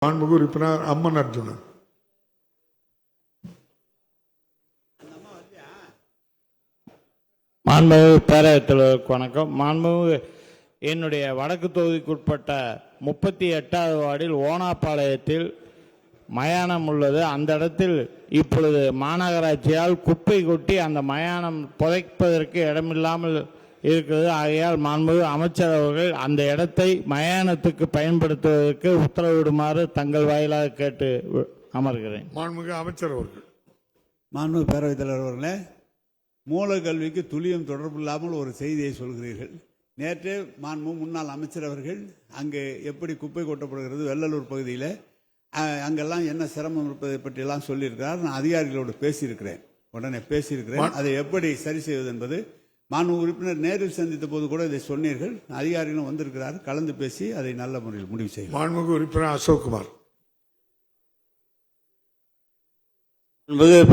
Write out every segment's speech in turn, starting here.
மாண்புமிகு உறுப்பினர் அம்மன் அர்ஜுனன். மாண்புமிகு பேரவைத் தலைவருக்கு வணக்கம். மாண்புமிகு என்னுடைய வடக்கு தொகுதிக்குட்பட்ட 38வது வார்டில் ஓனாப்பாளையத்தில் மயானம் உள்ளது. அந்த இடத்தில் இப்பொழுது மாநகராட்சியால் குப்பை கொட்டி அந்த மயானம் புதைப்பதற்கு இடமில்லாமல் இருக்கிறது. ஆகையால் மாண்புமிகு அமைச்சர் அவர்கள் அந்த இடத்தை மயானத்துக்கு பயன்படுத்துவதற்கு உத்தரவிடுமாறு தங்கள் வாயிலாக கேட்டு அமர்கிறேன். மாண்புமிகு அமைச்சர் அவர்கள். மாண்புமிகு பேரவைத் தலைவர் அவர்களே, மூல கல்விக்கு துளியும் தொடர்பு இல்லாமல் ஒரு செய்தியை சொல்கிறீர்கள். நேற்றே மாண்புமிகு முன்னாள் அமைச்சர் அவர்கள் அங்கே எப்படி குப்பை கொட்டப்படுகிறது வெள்ளலூர் பகுதியில் அங்கெல்லாம் என்ன சிரமம் இருப்பதை பற்றியெல்லாம் சொல்லியிருக்கிறார். நான் அதிகாரிகளோடு பேசியிருக்கிறேன். அதை எப்படி சரி செய்வது என்பது மாண்புமிகு உறுப்பினர் நேரில் சந்தித்த போது கூட இதை சொன்னீர்கள். அதிகாரிகளும் வந்திருக்கிறார், கலந்து பேசி அதை நல்ல முறையில் முடிவு செய்யும். மாண்புமிகு உறுப்பினர் அசோக்குமார்.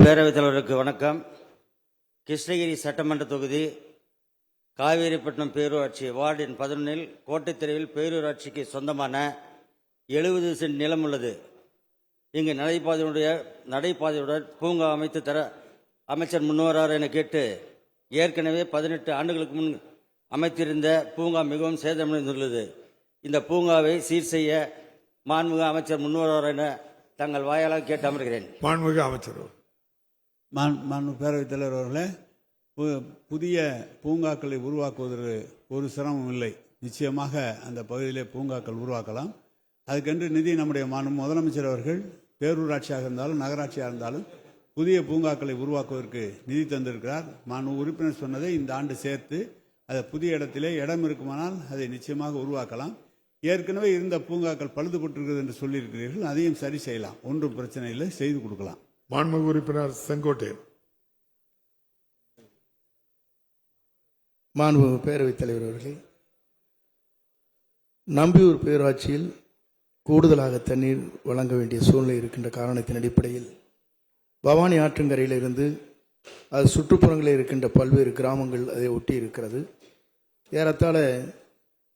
பேரவைத் தலைவருக்கு வணக்கம். கிருஷ்ணகிரி சட்டமன்ற தொகுதி காவேரிப்பட்டினம் பேரூராட்சி வார்டு எண் 11 கோட்டைத்தெருவில் பேரூராட்சிக்கு சொந்தமான 70 சென்ட் நிலம் உள்ளது. இங்கு நடைபாதையுடன் பூங்கா அமைத்து தர அமைச்சர் முன்வரார் என கேட்டு ஏற்கனவே 18 ஆண்டுகளுக்கு முன் அமைத்திருந்த பூங்கா மிகவும் சேதமடைந்துள்ளது. இந்த பூங்காவை சீர் செய்ய மாண்புமிகு அமைச்சர் முன்வரார் என தங்கள் வாயாலாக கேட்டு அமர்கிறேன். மாண்புமிகு அமைச்சர். மாண்புமிகு பேரவைத் தலைவர் அவர்களே, புதிய பூங்காக்களை உருவாக்குவதற்கு ஒரு சிரமம் இல்லை. நிச்சயமாக அந்த பகுதியிலே பூங்காக்கள் உருவாக்கலாம். அதுக்கென்று நிதி நம்முடைய முதலமைச்சர் அவர்கள் பேரூராட்சியாக இருந்தாலும் நகராட்சியாக இருந்தாலும் புதிய பூங்காக்களை உருவாக்குவதற்கு நிதி தந்திருக்கிறார். மாண்புமிகு உறுப்பினர் சொன்னதை இந்த ஆண்டு சேர்த்து அதை புதிய இடத்திலே இடம் இருக்குமானால் அதை நிச்சயமாக உருவாக்கலாம். ஏற்கனவே இருந்த பூங்காக்கள் பழுதுபட்டிருக்கிறது என்று சொல்லியிருக்கிறீர்கள், அதையும் சரி செய்யலாம். ஒன்றும் பிரச்சனை இல்லை, செய்து கொடுக்கலாம். மாண்புமிகு உறுப்பினர் செங்கோட்டையன். மாண்புமிகு பேரவைத் தலைவர் அவர்களே, நம்பியூர் பேரூராட்சியில் கூடுதலாக தண்ணீர் வழங்க வேண்டிய சூழ்நிலை இருக்கின்ற காரணத்தின் அடிப்படையில் பவானி ஆற்றங்கரையிலிருந்து அது சுற்றுப்புறங்களில் இருக்கின்ற பல்வேறு கிராமங்கள் அதை ஒட்டி இருக்கிறது. ஏறத்தாழ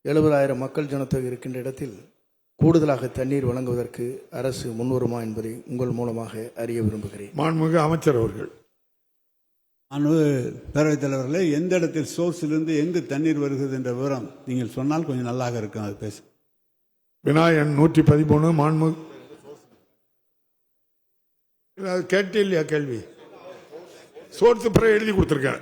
70,000 மக்கள் ஜனத்தொகை இருக்கின்ற இடத்தில் கூடுதலாக தண்ணீர் வழங்குவதற்கு அரசு முன்வருமா என்பதை உங்கள் மூலமாக அறிய விரும்புகிறேன். மாண்புமிகு அமைச்சர் அவர்கள். பேரவைத் தலைவர்களே, எந்த இடத்தில் சோர்ஸிலிருந்து எங்கு தண்ணீர் வருகிறது என்ற விவரம் நீங்கள் சொன்னால் கொஞ்சம் நல்லாக இருக்கும். அது பேச விநாயகன் 113 மாண்புமிகு கேட்டு இல்லையா கேள்வி? சோர்த்து பிறகு எழுதி கொடுத்துருக்கேன்.